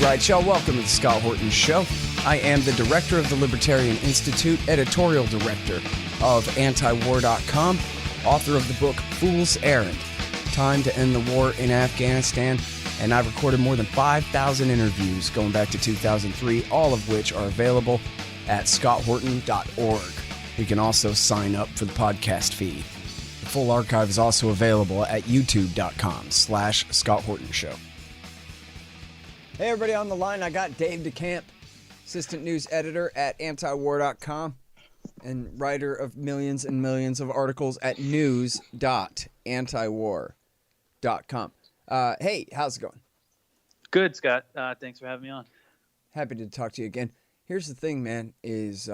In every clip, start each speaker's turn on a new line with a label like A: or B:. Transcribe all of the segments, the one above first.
A: right, y'all. Welcome to the Scott Horton Show. I am the director of the Libertarian Institute, editorial director of antiwar.com, author of the book Fool's Errand, Time to End the War in Afghanistan, and I've recorded more than 5,000 interviews going back to 2003, all of which are available at scotthorton.org. You can also sign up for the podcast feed. The full archive is also available at youtube.com/Scott Horton Show. Hey, everybody on the line. I got Dave DeCamp, assistant news editor at antiwar.com and writer of millions and millions of articles at news.antiwar.com. Hey, how's it going?
B: Good, Scott. Thanks for having me on.
A: Happy to talk to you again. Here's the thing, man, is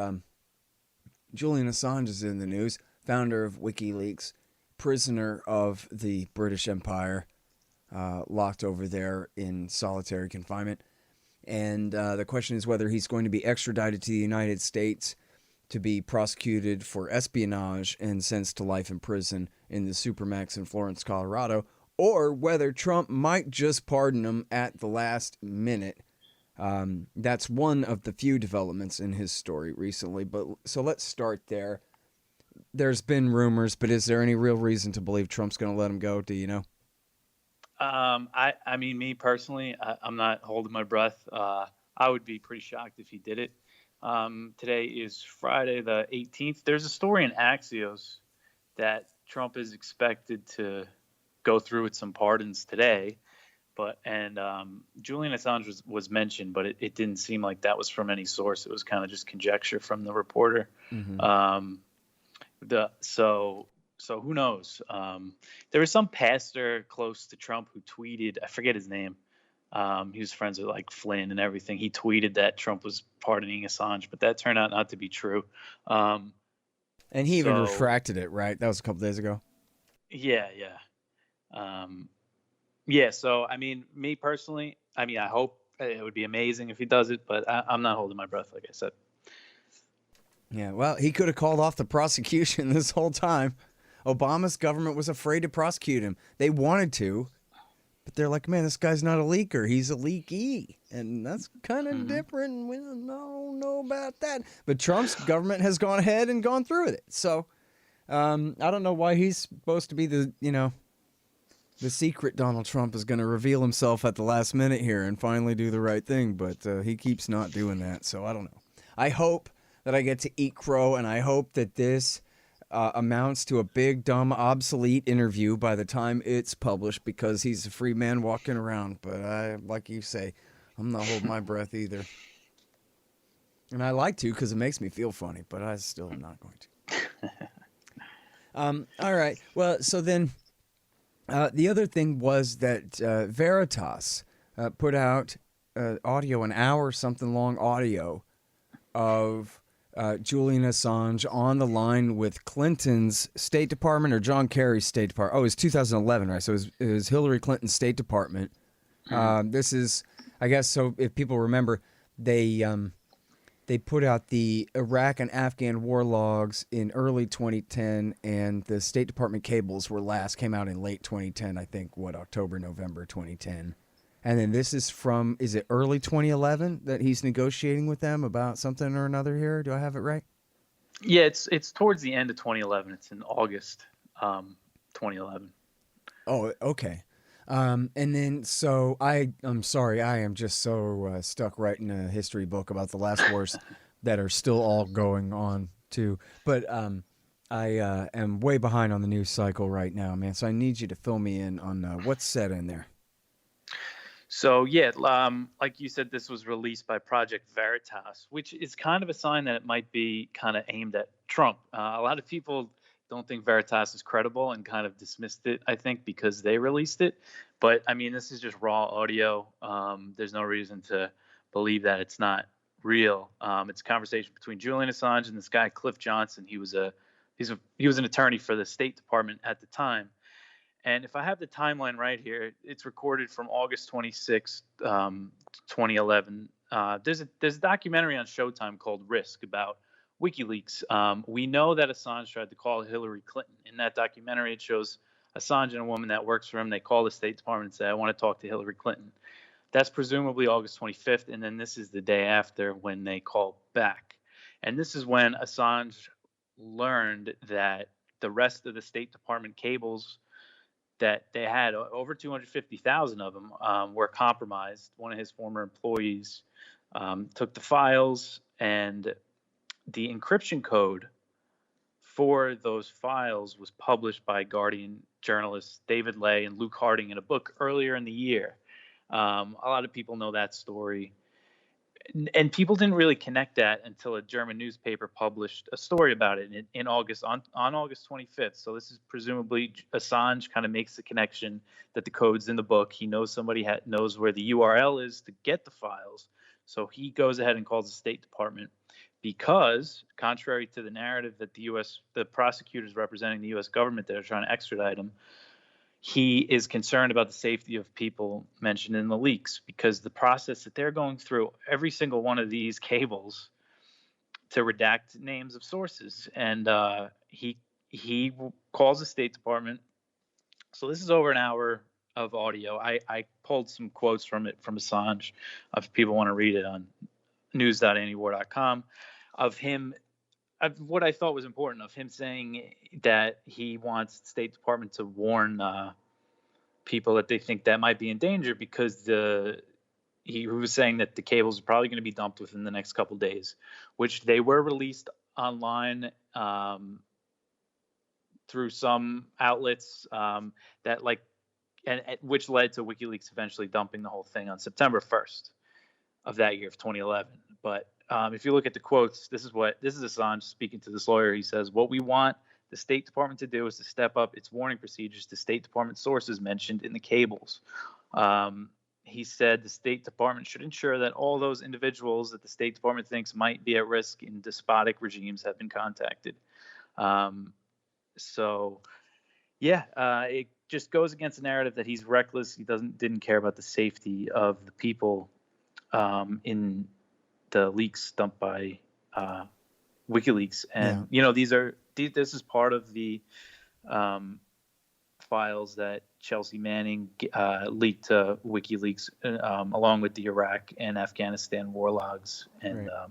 A: Julian Assange is in the news, founder of WikiLeaks, prisoner of the British Empire, locked over there in solitary confinement. And the question is whether he's going to be extradited to the United States to be prosecuted for espionage and sentenced to life in prison in the Supermax in Florence, Colorado, or whether Trump might just pardon him at the last minute. That's one of the few developments in his story recently. But so let's start there. There's been rumors, but is there any real reason to believe Trump's going to let him go? Do you know?
B: I mean, me personally, I'm not holding my breath. I would be pretty shocked if he did it. Today is Friday the 18th. There's a story in Axios that Trump is expected to go through with some pardons today, and Julian Assange was mentioned, but it didn't seem like that was from any source. It was kind of just conjecture from the reporter. Mm-hmm. So who knows? There was some pastor close to Trump who tweeted, I forget his name. He was friends with like Flynn and everything. He tweeted that Trump was pardoning Assange, but that turned out not to be true.
A: And he even retracted it, right? That was a couple days ago.
B: Yeah. So, I mean, me personally, I hope it would be amazing if he does it, but I'm not holding my breath, like I said.
A: Yeah, well, he could have called off the prosecution this whole time. Obama's government was afraid to prosecute him. They wanted to, but they're like, man, this guy's not a leaker. He's a leaky. And that's kind of different. We don't know about that. But Trump's government has gone ahead and gone through with it. So I don't know why he's supposed to be the secret Donald Trump is going to reveal himself at the last minute here and finally do the right thing. But he keeps not doing that. So I don't know. I hope that I get to eat crow, and I hope that this amounts to a big, dumb, obsolete interview by the time it's published, because he's a free man walking around. But I, like you say, I'm not holding my breath either. And I like to because it makes me feel funny, but I still am not going to. All right. Well, so then the other thing was that Veritas put out audio, an hour something long audio of Julian Assange on the line with Clinton's State Department or John Kerry's State Department. Oh, it was 2011, right? So it was Hillary Clinton's State Department. This is, I guess, so if people remember, they put out the Iraq and Afghan war logs in early 2010, and the State Department cables came out in late 2010, I think, October, November 2010. And then this is from, is it early 2011 that he's negotiating with them about something or another here? Do I have it right?
B: Yeah, it's towards the end of 2011. It's in August 2011.
A: Oh, okay. And then, so I'm sorry, I am just so stuck writing a history book about the last wars that are still all going on too. But I am way behind on the news cycle right now, man. So I need you to fill me in on what's said in there.
B: So, yeah, like you said, this was released by Project Veritas, which is kind of a sign that it might be kind of aimed at Trump. A lot of people don't think Veritas is credible and kind of dismissed it, I think, because they released it. But, I mean, this is just raw audio. There's no reason to believe that it's not real. It's a conversation between Julian Assange and this guy, Cliff Johnson. He was an attorney for the State Department at the time. And if I have the timeline right here, it's recorded from August 26, 2011. There's a documentary on Showtime called Risk about WikiLeaks. We know that Assange tried to call Hillary Clinton. In that documentary, it shows Assange and a woman that works for him. They call the State Department and say, I want to talk to Hillary Clinton. That's presumably August 25th, and then this is the day after when they call back. And this is when Assange learned that the rest of the State Department cables that they had, over 250,000 of them, were compromised. One of his former employees took the files, and the encryption code for those files was published by Guardian journalists David Ley and Luke Harding in a book earlier in the year. A lot of people know that story. And people didn't really connect that until a German newspaper published a story about it in August, on August 25th. So this is presumably Assange kind of makes the connection that the code's in the book. He knows somebody knows where the URL is to get the files. So he goes ahead and calls the State Department because, contrary to the narrative that the prosecutors representing the U.S. government that are trying to extradite him, he is concerned about the safety of people mentioned in the leaks, because the process that they're going through every single one of these cables to redact names of sources. And he calls the State Department. So this is over an hour of audio. I pulled some quotes from Assange, if people want to read it, on news.antiwar.com, of him. What I thought was important, of him saying that he wants the State Department to warn people that they think that might be in danger, because he was saying that the cables are probably going to be dumped within the next couple of days, which they were released online through some outlets which led to WikiLeaks eventually dumping the whole thing on September 1st of that year, of 2011. But if you look at the quotes, this is Assange speaking to this lawyer. He says, "What we want the State Department to do is to step up its warning procedures to State Department sources mentioned in the cables." He said the State Department should ensure that all those individuals that the State Department thinks might be at risk in despotic regimes have been contacted. It just goes against the narrative that he's reckless. He didn't care about the safety of the people in the leaks dumped by WikiLeaks. And this is part of the files that Chelsea Manning leaked to WikiLeaks, along with the Iraq and Afghanistan war logs. And right.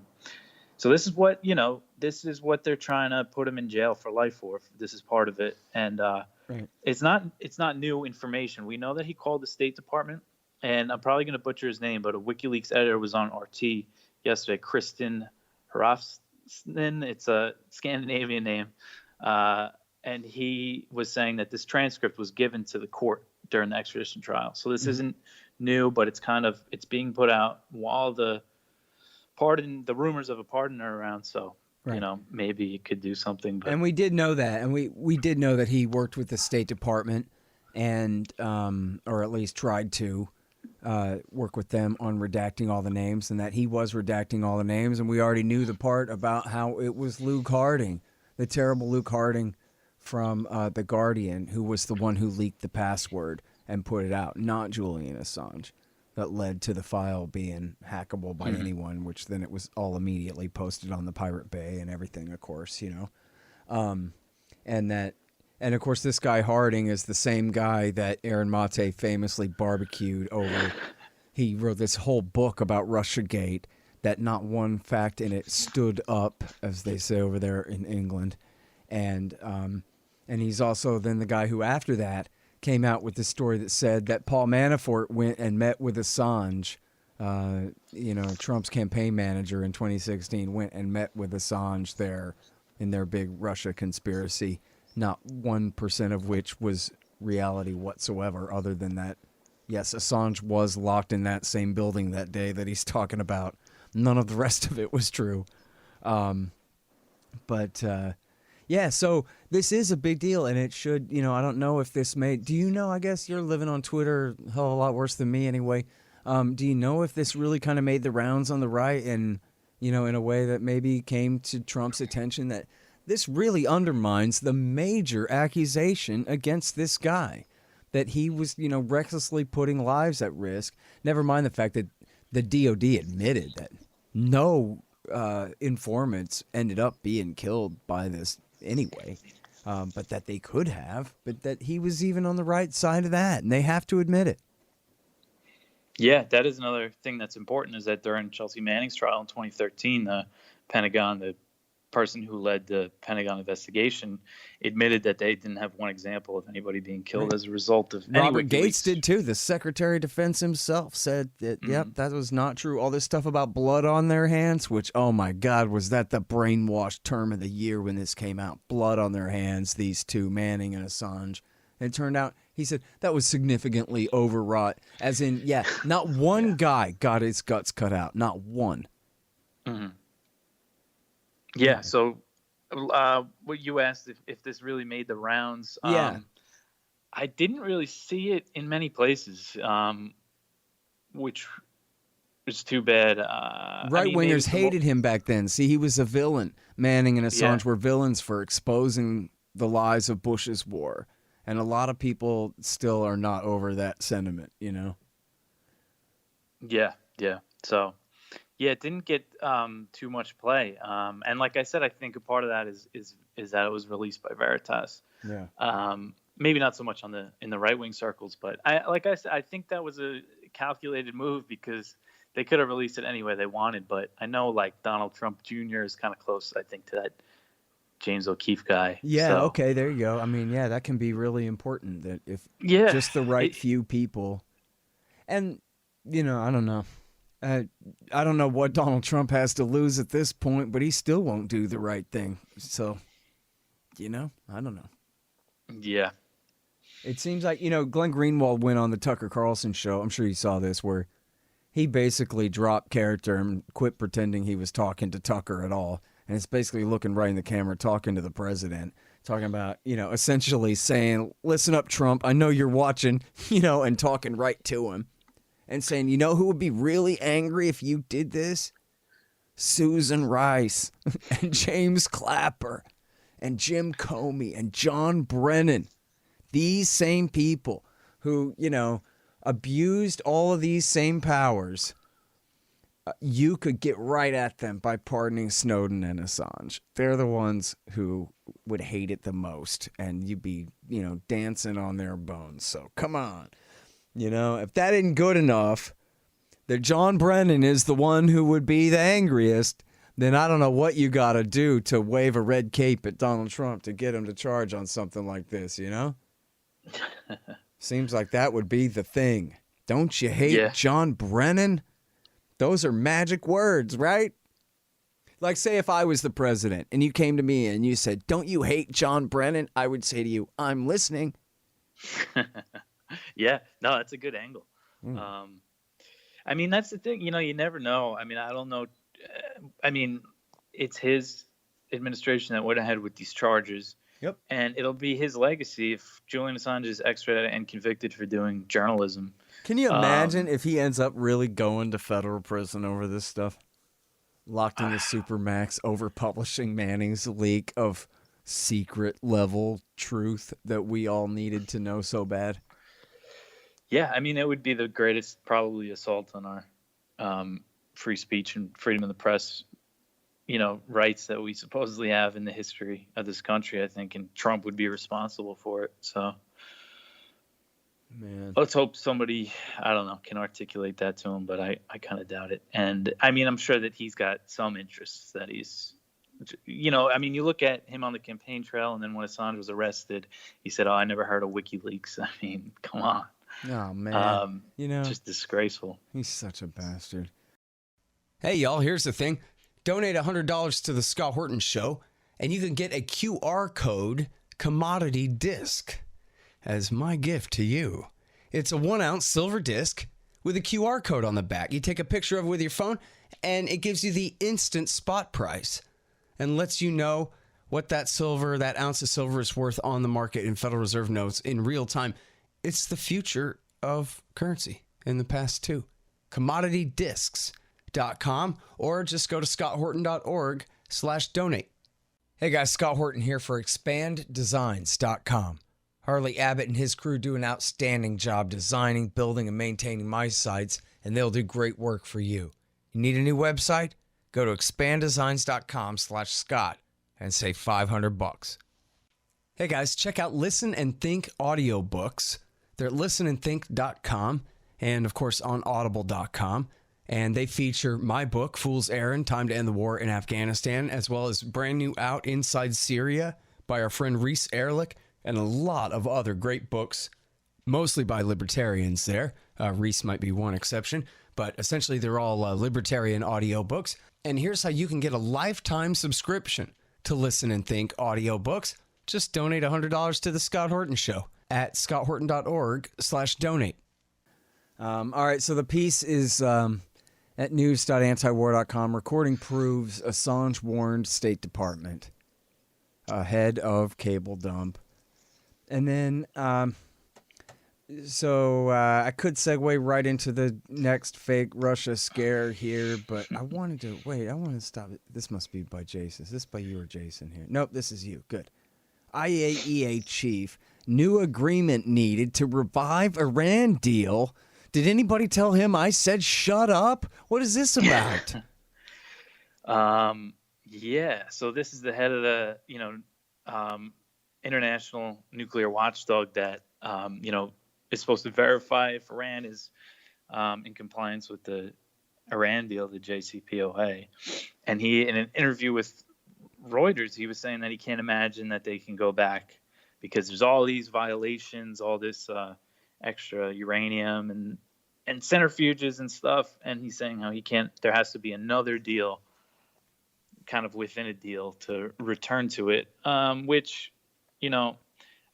B: So this is what they're trying to put him in jail for life for. This is part of it. And right. It's not new information. We know that he called the State Department, and I'm probably going to butcher his name, but a WikiLeaks editor was on RT yesterday, Kristen Hrafsson. It's a Scandinavian name. And he was saying that this transcript was given to the court during the extradition trial. So this isn't new, but it's being put out while the rumors of a pardon are around. So, right. Maybe it could do something. But.
A: And we did know that. And we did know that he worked with the State Department and, or at least tried to work with them on redacting all the names, and that he was redacting all the names. And we already knew the part about how it was Luke Harding, the terrible Luke Harding from The Guardian, who was the one who leaked the password and put it out, not Julian Assange, that led to the file being hackable by anyone, which then it was all immediately posted on the Pirate Bay and everything, of course, And of course, this guy Harding is the same guy that Aaron Mate famously barbecued over. He wrote this whole book about Russiagate that not one fact in it stood up, as they say over there in England. And he's also then the guy who, after that, came out with the story that said that Paul Manafort went and met with Assange. Trump's campaign manager in 2016 went and met with Assange there in their big Russia conspiracy. Not 1% of which was reality whatsoever, other than that, yes, Assange was locked in that same building that day that he's talking about. None of the rest of it was true. So this is a big deal, and it should, I don't know if this I guess you're living on Twitter a hell of a lot worse than me anyway. Do you know if this really kind of made the rounds on the right and, in a way that maybe came to Trump's attention, that this really undermines the major accusation against this guy, that he was, recklessly putting lives at risk. Never mind the fact that the DOD admitted that no informants ended up being killed by this anyway, but that they could have, but that he was even on the right side of that, and they have to admit it.
B: Yeah, that is another thing that's important, is that during Chelsea Manning's trial in 2013, the Pentagon, the person who led the Pentagon investigation, admitted that they didn't have one example of anybody being killed
A: Right.
B: as a result of any
A: Robert Gates
B: WikiLeaks.
A: did too. The Secretary of Defense himself said that, yep, that was not true. All this stuff about blood on their hands, which, oh my God, was that the brainwashed term of the year when this came out? Blood on their hands, these two, Manning and Assange. And it turned out, he said, that was significantly overwrought. As in, yeah, not one guy got his guts cut out. Not one.
B: Mm-hmm. Yeah, so what you asked, if this really made the rounds,
A: Yeah.
B: I didn't really see it in many places, which is too bad.
A: Right-wingers hated him back then. See, he was a villain. Manning and Assange were villains for exposing the lies of Bush's war. And a lot of people still are not over that sentiment, you know?
B: Yeah. So, yeah, it didn't get too much play. And like I said, I think a part of that is that it was released by Veritas.
A: Yeah.
B: Maybe not so much in the right wing circles, but like I said, I think that was a calculated move, because they could have released it any way they wanted. But I know, like, Donald Trump Jr. is kind of close, I think, to that James O'Keefe guy.
A: Yeah,
B: so,
A: okay, there you go. I mean, yeah, that can be really important, that if just the right few people. And, you know, I don't know. I don't know what Donald Trump has to lose at this point, but he still won't do the right thing. So, you know, I don't know.
B: Yeah.
A: It seems like, you know, Glenn Greenwald went on the Tucker Carlson show. I'm sure you saw this, where he basically dropped character and quit pretending he was talking to Tucker at all. And it's basically looking right in the camera, talking to the president, talking about, you know, essentially saying, listen up, Trump, I know you're watching, you know, and talking right to him. And saying, you know who would be really angry if you did this? Susan Rice and James Clapper and Jim Comey and John Brennan. These same people who, you know, abused all of these same powers. You could get right at them by pardoning Snowden and Assange. They're the ones who would hate it the most, and you'd be, you know, dancing on their bones. So come on. You know, if that isn't good enough, that John Brennan is the one who would be the angriest, then I don't know what you got to do to wave a red cape at Donald Trump to get him to charge on something like this, you know? Seems like that would be the thing. Don't you hate John Brennan? Those are magic words, right? Like, say if I was the president and you came to me and you said, don't you hate John Brennan? I would say to you, I'm listening.
B: Yeah, no, that's a good angle. I mean, that's the thing, you know, you never know. I mean, I don't know. I mean, it's his administration that went ahead with these charges.
A: Yep.
B: And it'll be his legacy if Julian Assange is extradited and convicted for doing journalism.
A: Can you imagine if he ends up really going to federal prison over this stuff? Locked in the Supermax over publishing Manning's leak of secret level truth that we all needed to know so bad.
B: Yeah, I mean, it would be the greatest, probably, assault on our free speech and freedom of the press, you know, rights that we supposedly have in the history of this country, I think, and Trump would be responsible for it. So,
A: man,
B: let's hope somebody, I don't know, can articulate that to him, but I kind of doubt it. And I mean, I'm sure that he's got some interests that he's, you know, I mean, you look at him on the campaign trail, and then when Assange was arrested, he said, oh, I never heard of WikiLeaks. I mean, come on.
A: Oh, man. You know,
B: just disgraceful.
A: He's such a bastard. Hey, y'all, here's the thing. Donate $100 to the Scott Horton Show, and you can get a QR code commodity disc as my gift to you. It's a 1-ounce silver disc with a QR code on the back. You take a picture of it with your phone, and it gives you the instant spot price and lets you know what that ounce of silver is worth on the market in Federal Reserve notes in real time. It's the future of currency in the past, too. CommodityDiscs.com, or just go to scotthorton.org/donate. Hey guys, Scott Horton here for ExpandDesigns.com. Harley Abbott and his crew do an outstanding job designing, building, and maintaining my sites, and they'll do great work for you. You need a new website? Go to ExpandDesigns.com/Scott and save $500. Hey guys, check out Listen and Think audiobooks. They're at listenandthink.com, and, of course, on audible.com. And they feature my book, Fool's Errand, Time to End the War in Afghanistan, as well as brand new Out Inside Syria by our friend Reese Erlich, and a lot of other great books, mostly by libertarians there. Reese might be one exception, but essentially they're all libertarian audiobooks. And here's how you can get a lifetime subscription to Listen and Think audiobooks. Just donate $100 to The Scott Horton Show at scotthorton.org/donate. All right, so the piece is at news.antiwar.com. Recording proves Assange warned State Department ahead of cable dump. And then, so I could segue right into the next fake Russia scare here, but I want to stop it. This must be by Jason. Is this by you or Jason here? Nope, this is you. Good. IAEA chief, new agreement needed to revive Iran deal. Did anybody tell him I said shut up? What is this about?
B: Yeah, so this is the head of the, international nuclear watchdog that, is supposed to verify if Iran is in compliance with the Iran deal, the JCPOA. And he, in an interview with Reuters, he was saying that he can't imagine that they can go back because there's all these violations, all this extra uranium and centrifuges and stuff. And he's saying how there has to be another deal kind of within a deal to return to it, which,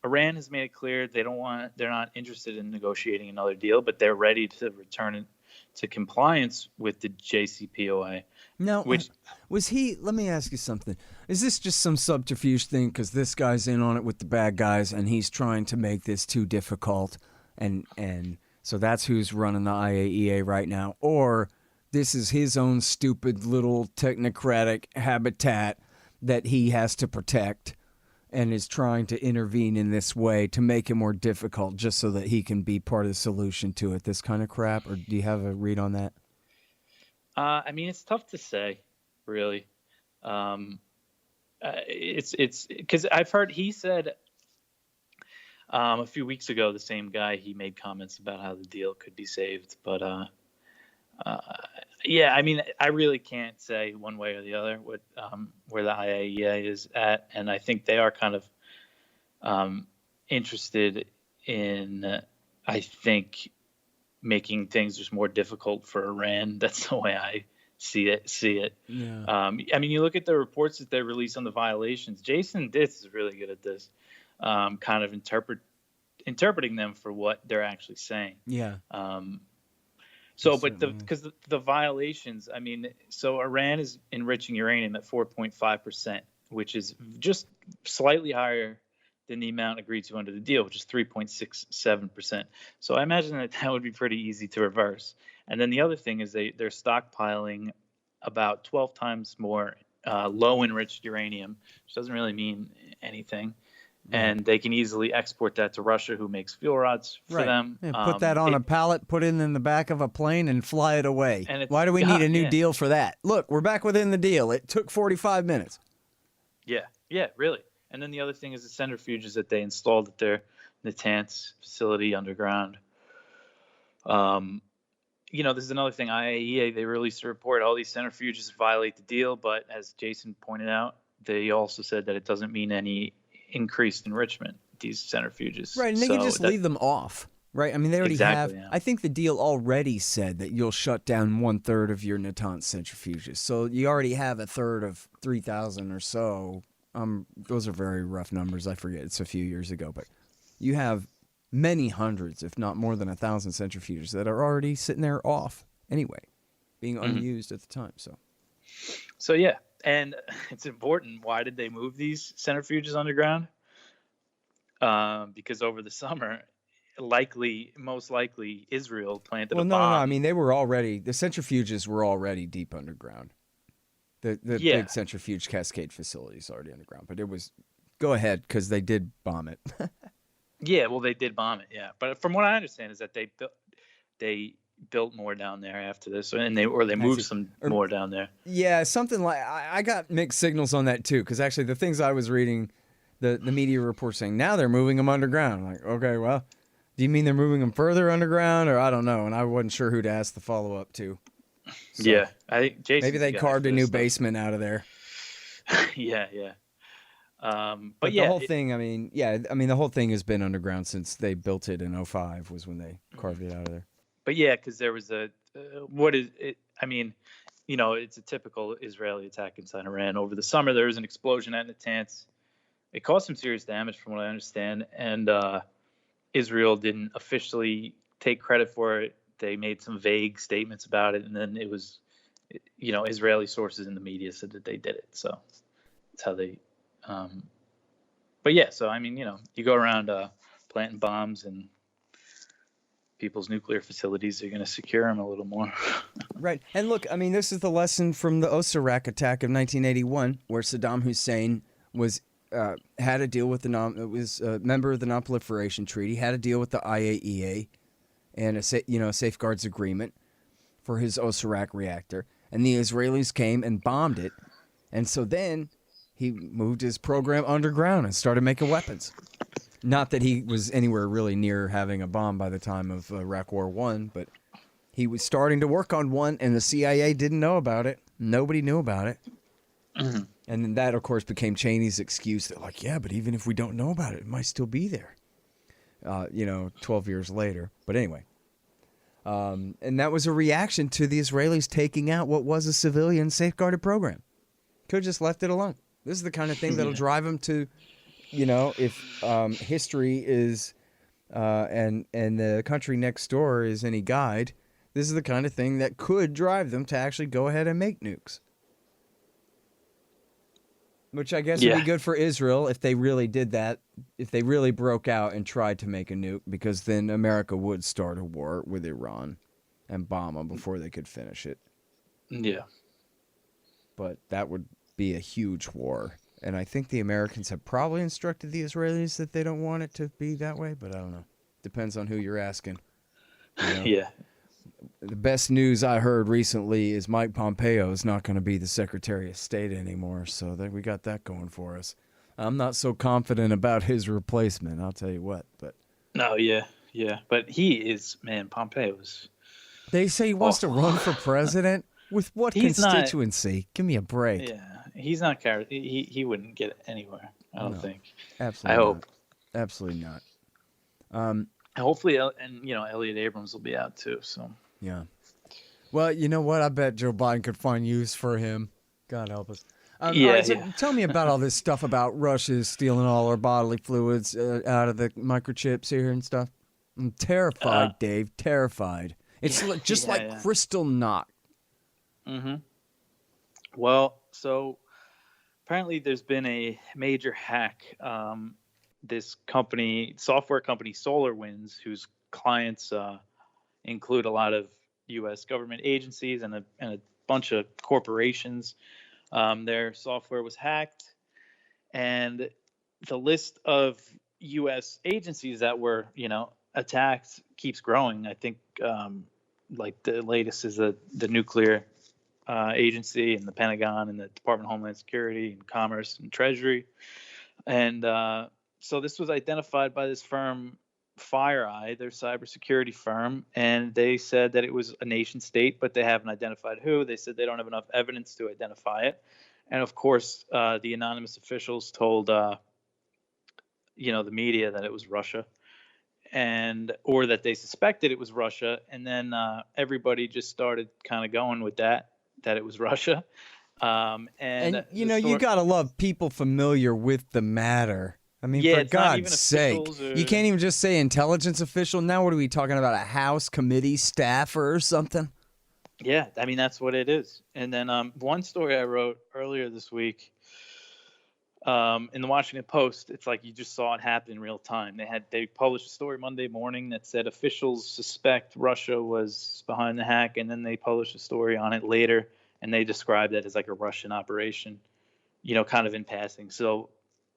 B: Iran has made it clear they're not interested in negotiating another deal, but they're ready to return it to compliance with the JCPOA.
A: Now, let me ask you something. Is this just some subterfuge thing because this guy's in on it with the bad guys and he's trying to make this too difficult and so that's who's running the IAEA right now? Or this is his own stupid little technocratic habitat that he has to protect and is trying to intervene in this way to make it more difficult just so that he can be part of the solution to it, this kind of crap? Or do you have a read on that?
B: It's tough to say, really. It's because I've heard he said a few weeks ago, the same guy, he made comments about how the deal could be saved. But I really can't say one way or the other what where the IAEA is at, and I think they are kind of interested in, making things just more difficult for Iran. That's the way I see it. Yeah. You look at the reports that they release on the violations. Jason Ditz is really good at this, kind of interpreting them for what they're actually saying. Yeah. Because the violations, so Iran is enriching uranium at 4.5%, which is just slightly higher than the amount agreed to under the deal, which is 3.67%. So I imagine that would be pretty easy to reverse. And then the other thing is they're stockpiling about 12 times more low enriched uranium, which doesn't really mean anything. And they can easily export that to Russia, who makes fuel rods for them.
A: Yeah, put that on a pallet, put it in the back of a plane, and fly it away. Why do we need a new deal for that? Look, we're back within the deal. It took 45 minutes.
B: Yeah, really. And then the other thing is the centrifuges that they installed at their Natanz facility underground. This is another thing. IAEA, they released a report. All these centrifuges violate the deal, but as Jason pointed out, they also said that it doesn't mean any increased enrichment, these centrifuges.
A: Right, and they can just leave them off, right? They already have. Yeah. I think the deal already said that you'll shut down 1/3 of your Natanz centrifuges. So you already have 1/3 of 3,000 or so. Those are very rough numbers. I forget. It's a few years ago, but you have many hundreds, if not more than 1,000 centrifuges that are already sitting there off anyway, being unused at the time. So
B: yeah. And it's important. Why did they move these centrifuges underground? Because over the summer, most likely, Israel planted a bomb.
A: No. They were already, the centrifuges were already deep underground. The big centrifuge cascade facility is already underground. But it was, go ahead, because they did bomb it.
B: Yeah, well, they did bomb it, yeah. But from what I understand is that they built more down there after this, and they moved some more down there.
A: Yeah, something like I got mixed signals on that too, because actually the things I was reading, the media reports saying now they're moving them underground. I'm like, okay, well, Do you mean they're moving them further underground, or I don't know? And I wasn't sure who to ask the follow up to. So
B: Yeah, I think Jason's
A: maybe they
B: the guy
A: carved
B: for
A: a
B: this
A: new
B: stuff.
A: basement out of there.
B: Yeah, yeah. But
A: But the
B: yeah,
A: whole thing, the whole thing has been underground since they built it in '05 was when they carved it out of there.
B: but yeah, because there was what is it? I mean, it's a typical Israeli attack inside Iran. Over the summer, there was an explosion at Natanz. It caused some serious damage, from what I understand, and Israel didn't officially take credit for it. They made some vague statements about it, and then it was, Israeli sources in the media said that they did it. So that's how they. But yeah, so I mean, you go around planting bombs and people's nuclear facilities, you're going to secure them a little more.
A: Right. And look, I mean, this is the lesson from the Osirak attack of 1981, where Saddam Hussein was had a deal with was a member of the Non-Proliferation Treaty, had a deal with the IAEA, and a safeguards agreement for his Osirak reactor, and the Israelis came and bombed it, and so then he moved his program underground and started making weapons. Not that he was anywhere really near having a bomb by the time of Iraq War I, but he was starting to work on one, and the CIA didn't know about it. Nobody knew about it.
B: Mm-hmm.
A: And then that, of course, became Cheney's excuse that, like, yeah, but even if we don't know about it, it might still be there, 12 years later. But anyway, and that was a reaction to the Israelis taking out what was a civilian safeguarded program. Could have just left it alone. This is the kind of thing that'll drive them to, if history is, and the country next door is any guide, this is the kind of thing that could drive them to actually go ahead and make nukes. Which I guess would be good for Israel if they really did that, if they really broke out and tried to make a nuke, because then America would start a war with Iran and bomb them before they could finish it.
B: Yeah.
A: But that would be a huge war. And I think the Americans have probably instructed the Israelis that they don't want it to be that way, but I don't know. Depends on who you're asking.
B: Yeah.
A: The best news I heard recently is Mike Pompeo is not going to be the Secretary of State anymore, so we got that going for us. I'm not so confident about his replacement, I'll tell you what. But
B: No, yeah. But he is, man, Pompeo is...
A: They say he wants to run for president? With what constituency? Give me a break.
B: Yeah, he's not... He wouldn't get anywhere, I don't think.
A: Absolutely
B: I hope.
A: Not. Absolutely not.
B: Hopefully, and Elliot Abrams will be out too. So
A: yeah. Well, you know what? I bet Joe Biden could find use for him. God help us. All right, so tell me about all this stuff about Russia stealing all our bodily fluids out of the microchips here and stuff. I'm terrified, Dave. Terrified. It's just like crystal knock.
B: Mm-hmm. Well, so apparently there's been a major hack. This software company, SolarWinds, whose clients include a lot of U.S. government agencies and a bunch of corporations. Their software was hacked, and the list of U.S. agencies that were, attacked keeps growing. I think, like the latest is the nuclear agency and the Pentagon and the Department of Homeland Security and Commerce and Treasury, and so this was identified by this firm, FireEye, their cybersecurity firm, and they said that it was a nation state, but they haven't identified who. They said they don't have enough evidence to identify it. And of course, the anonymous officials told, the media that it was Russia, or that they suspected it was Russia. And then everybody just started kind of going with that it was Russia. And
A: you gotta love people familiar with the matter. I mean, for God's sake, you can't even just say intelligence official. Now what are we talking about, a House committee staffer or something?
B: Yeah, I mean, that's what it is. And then one story I wrote earlier this week in the Washington Post, it's like you just saw it happen in real time. They published a story Monday morning that said officials suspect Russia was behind the hack, and then they published a story on it later, and they described it as like a Russian operation, kind of in passing. So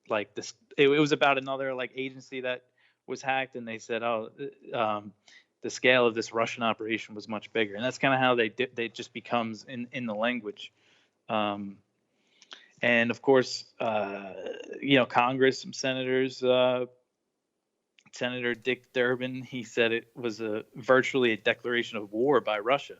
B: like this, it was about another like agency that was hacked, and they said, the scale of this Russian operation was much bigger, and that's kind of how they just becomes in the language. And of course, Congress, some senators Senator Dick Durbin, he said it was virtually a declaration of war by Russia.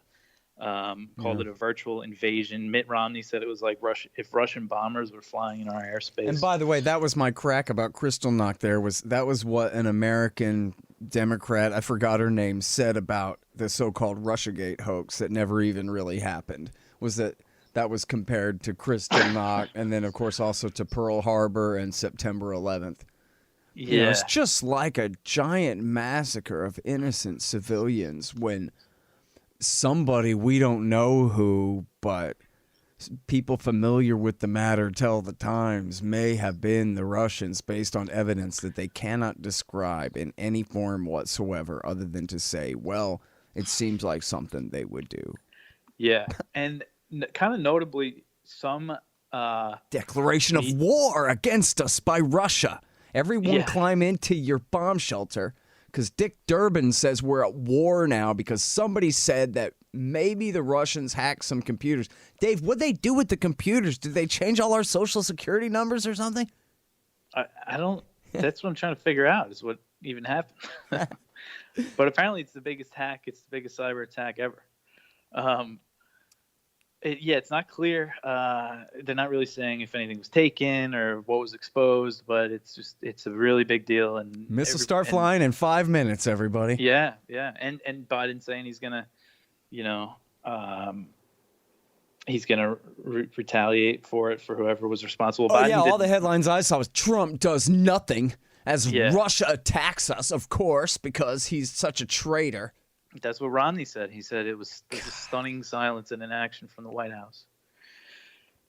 B: Called it a virtual invasion. Mitt Romney said it was like if Russian bombers were flying in our airspace.
A: And by the way, that was my crack about Kristallnacht. That was what an American Democrat, I forgot her name, said about the so-called Russiagate hoax that never even really happened. Was that was compared to Kristallnacht, and then of course also to Pearl Harbor and September 11th.
B: Yeah,
A: You know, it's just like a giant massacre of innocent civilians when somebody, we don't know who, but people familiar with the matter tell the Times, may have been the Russians based on evidence that they cannot describe in any form whatsoever other than to say, well, it seems like something they would do.
B: Yeah, and kind of notably, some
A: declaration of war against us by Russia. Everyone climb into your bomb shelter, because Dick Durbin says we're at war now because somebody said that maybe the Russians hacked some computers. Dave, what'd they do with the computers? Did they change all our social security numbers or something?
B: I don't. That's what I'm trying to figure out, is what even happened. But apparently it's the biggest hack. It's the biggest cyber attack ever. It's not clear. They're not really saying if anything was taken or what was exposed, but it's a really big deal. And
A: missiles start flying in 5 minutes, everybody.
B: Yeah. And Biden saying he's gonna, he's gonna retaliate for it for whoever was responsible.
A: Oh, Biden all the headlines I saw was Trump does nothing as Russia attacks us, of course, because he's such a traitor.
B: That's what Romney said. He said it was a stunning silence and inaction from the White House.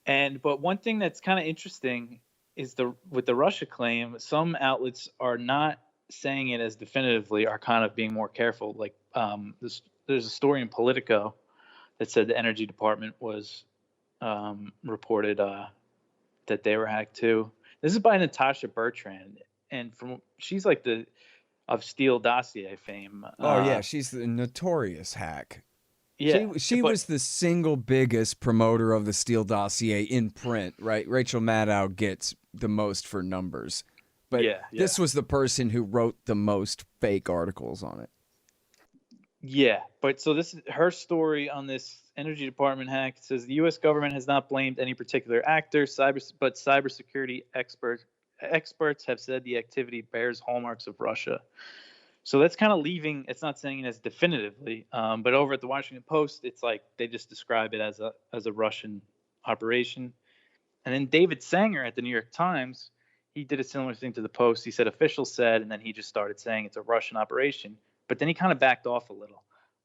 B: But one thing that's kind of interesting is with the Russia claim, some outlets are not saying it as definitively, are kind of being more careful. Like there's a story in Politico that said the Energy Department was reported that they were hacked too. This is by Natasha Bertrand, and she's like of Steele dossier fame.
A: Oh yeah, she's the notorious hack.
B: Yeah,
A: she was the single biggest promoter of the Steele dossier in print, right? Rachel Maddow gets the most for numbers, but this was the person who wrote the most fake articles on it.
B: Yeah, but so this is her story on this Energy Department hack. It says the U.S. government has not blamed any particular actor, but cybersecurity experts have said the activity bears hallmarks of Russia. So that's kind of leaving. It's not saying it as definitively, but over at the Washington Post, it's like they just describe it as a Russian operation. And then David Sanger at the New York Times, he did a similar thing to the Post. He said officials said, and then he just started saying it's a Russian operation. But then he kind of backed off a little.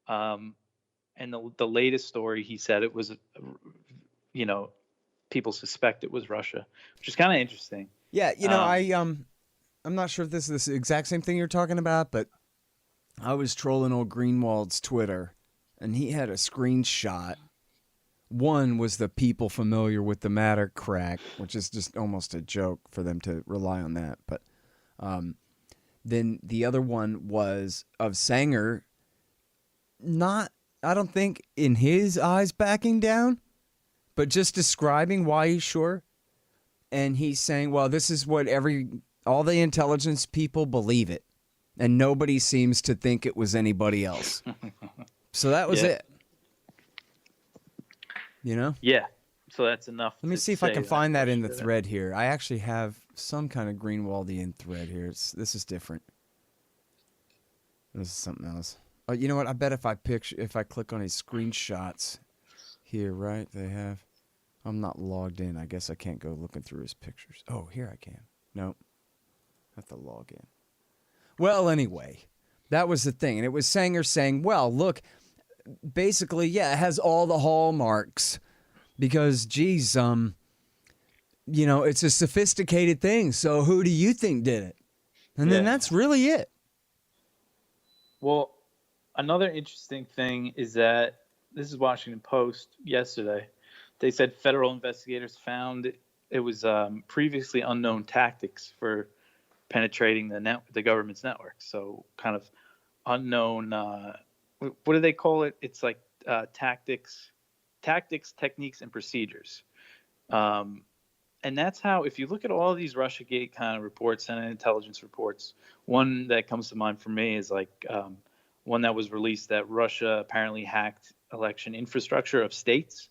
B: And the latest story, he said it was, people suspect it was Russia, which is kind of interesting.
A: Yeah, I'm not sure if this is the exact same thing you're talking about, but I was trolling old Greenwald's Twitter, and he had a screenshot. One was the people familiar with the matter crack, which is just almost a joke for them to rely on that. But then the other one was of Sanger, not, I don't think, in his eyes backing down, but just describing why he's sure. And he's saying, well, this is what all the intelligence people believe it. And nobody seems to think it was anybody else. So that was it.
B: Yeah. So that's enough.
A: Let me see if I can find that in the thread here. I actually have some kind of Greenwaldian thread here. This is different. This is something else. Oh, you know what? I bet if I click on his screenshots here, right? They have. I'm not logged in. I guess I can't go looking through his pictures. Oh, here I can. Nope. I have to log in. Well, anyway, that was the thing. And it was Sanger saying, well, look, basically, it has all the hallmarks because, geez, it's a sophisticated thing. So who do you think did it? And then that's really it.
B: Well, another interesting thing is that this is Washington Post yesterday. They said federal investigators found it was previously unknown tactics for penetrating the government's network. So kind of unknown. What do they call it? It's like tactics, techniques, and procedures. And that's how, if you look at all these Russiagate kind of reports, Senate intelligence reports, one that comes to mind for me is like one that was released that Russia apparently hacked election infrastructure of states.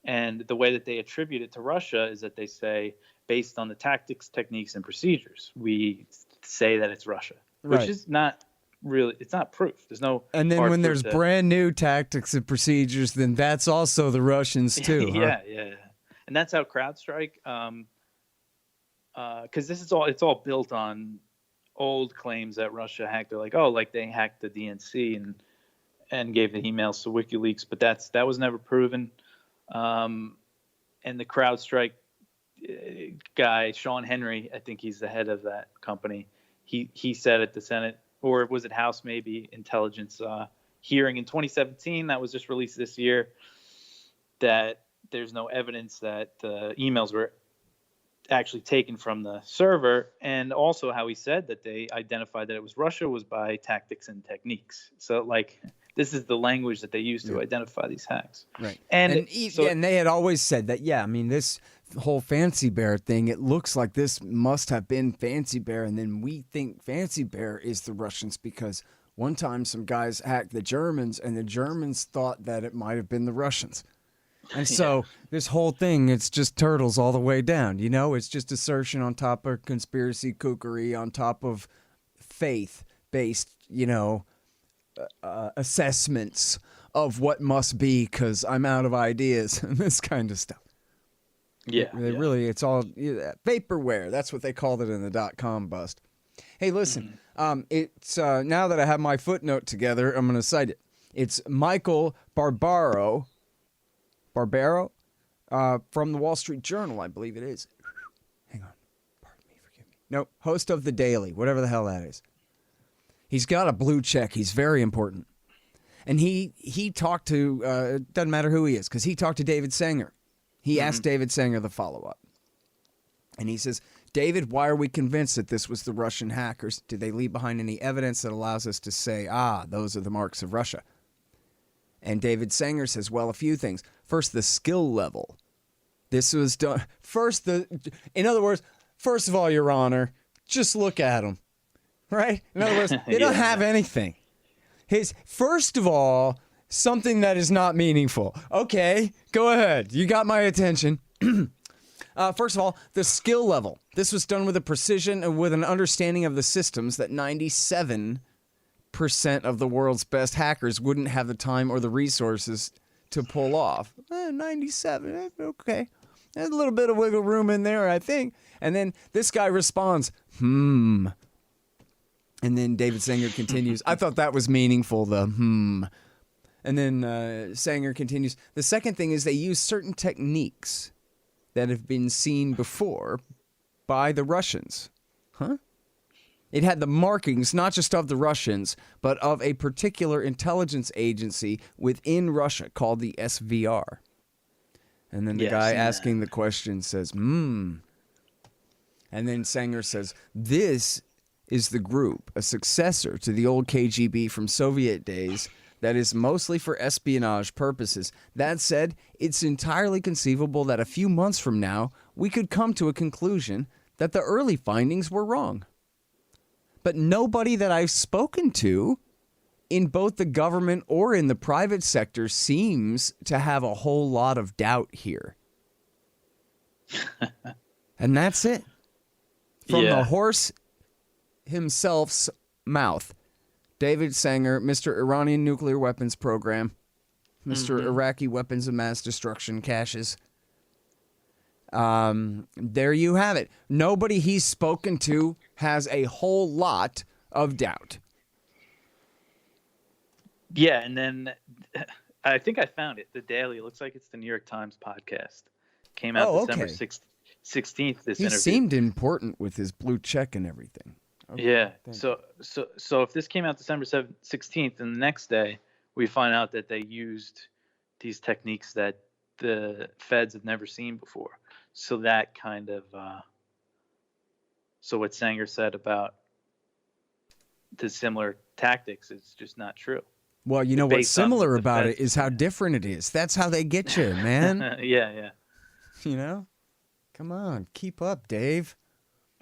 B: And the way that they attribute it to Russia is that they say, based on the tactics, techniques, and procedures, we say that it's Russia,
A: Right.
B: which is not really, it's not proof. There's no.
A: And then
B: hard
A: when
B: proof
A: there's
B: that-
A: brand new tactics and procedures, then that's also the Russians too. Huh?
B: yeah. And that's how CrowdStrike, because this is all, it's all built on old claims that Russia hacked. They're like, oh, like they hacked the DNC and gave the emails to WikiLeaks, but that was never proven. And the CrowdStrike guy, Sean Henry, I think he's the head of that company. He said at the Senate, or was it House maybe, intelligence hearing in 2017 that was just released this year, that there's no evidence that the emails were actually taken from the server, and also how he said that they identified that it was Russia was by tactics and techniques. So like this is the language that they use to identify these hacks.
A: Right.
B: And
A: And they had always said that, yeah, I mean, this whole Fancy Bear thing, it looks like this must have been Fancy Bear, and then we think Fancy Bear is the Russians because one time some guys hacked the Germans, and the Germans thought that it might have been the Russians. And so this whole thing, it's just turtles all the way down. You know, it's just assertion on top of conspiracy kookery, on top of faith-based, assessments of what must be because I'm out of ideas and this kind of stuff. Really, it's all vaporware. That's what they called it in the .com bust. Hey, listen, it's now that I have my footnote together, I'm going to cite it. It's Michael Barbaro from the Wall Street Journal, I believe it is. Hang on. Pardon me, forgive me. Nope, host of The Daily, whatever the hell that is. He's got a blue check. He's very important. And he talked to, doesn't matter who he is, because he talked to David Sanger. He asked David Sanger the follow-up. And he says, David, why are we convinced that this was the Russian hackers? Did they leave behind any evidence that allows us to say, those are the marks of Russia? And David Sanger says, well, a few things. First, the skill level. This was done. In other words, first of all, Your Honor, just look at them. Right? In other words, they don't have anything. First of all, something that is not meaningful. Okay, go ahead. You got my attention. First of all, the skill level. This was done with a precision and with an understanding of the systems that 97% of the world's best hackers wouldn't have the time or the resources to pull off. 97, okay. There's a little bit of wiggle room in there, I think. And then this guy responds, And then David Sanger continues, I thought that was meaningful, the And then Sanger continues, the second thing is they use certain techniques that have been seen before by the Russians. Huh? It had the markings, not just of the Russians, but of a particular intelligence agency within Russia called the SVR. And then the guy asking the question says, And then Sanger says, this is the group, a successor to the old KGB from Soviet days that is mostly for espionage purposes. That said, it's entirely conceivable that a few months from now, we could come to a conclusion that the early findings were wrong. But nobody that I've spoken to in both the government or in the private sector seems to have a whole lot of doubt here. And that's it. From the horse himself's mouth. David Sanger, Mr. Iranian Nuclear Weapons Program, Mr. Iraqi Weapons of Mass Destruction caches. There you have it. Nobody he's spoken to has a whole lot of doubt.
B: Yeah, and then I think I found it. The Daily. It looks like it's the New York Times podcast. Came out December 16th. This interview. He
A: seemed important with his blue check and everything. Okay,
B: yeah. So if this came out December 16th, and the next day we find out that they used these techniques that the feds have never seen before. So that kind of so what Sanger said about the similar tactics is just not true.
A: Well, you know what's similar about it is how different it is. That's how they get you, man.
B: Yeah.
A: You know? Come on, keep up, Dave.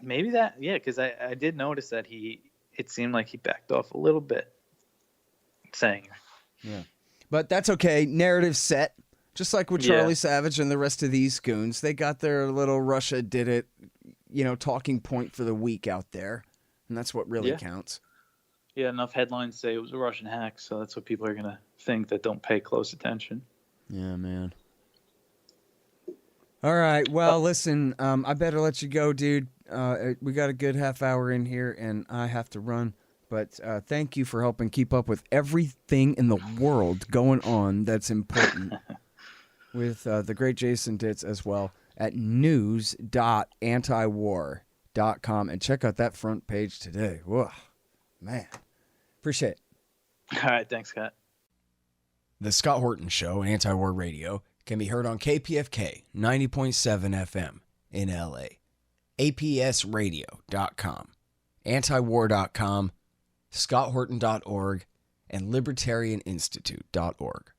B: Maybe that, yeah, because I did notice that it seemed like he backed off a little bit, saying.
A: Yeah. But that's okay. Narrative set. Just like with Charlie Savage and the rest of these goons. They got their little Russia did it, talking point for the week out there. And that's what really counts.
B: Yeah, enough headlines say it was a Russian hack, so that's what people are going to think that don't pay close attention.
A: Yeah, man. All right. Well, listen, I better let you go, dude. We got a good half hour in here, and I have to run. But thank you for helping keep up with everything in the world going on that's important with the great Jason Ditz as well at news.antiwar.com. And check out that front page today. Whoa, man. Appreciate it.
B: All right. Thanks, Scott.
A: The Scott Horton Show, Anti-War Radio, can be heard on KPFK 90.7 FM in LA, APSradio.com, antiwar.com, scotthorton.org, and libertarianinstitute.org.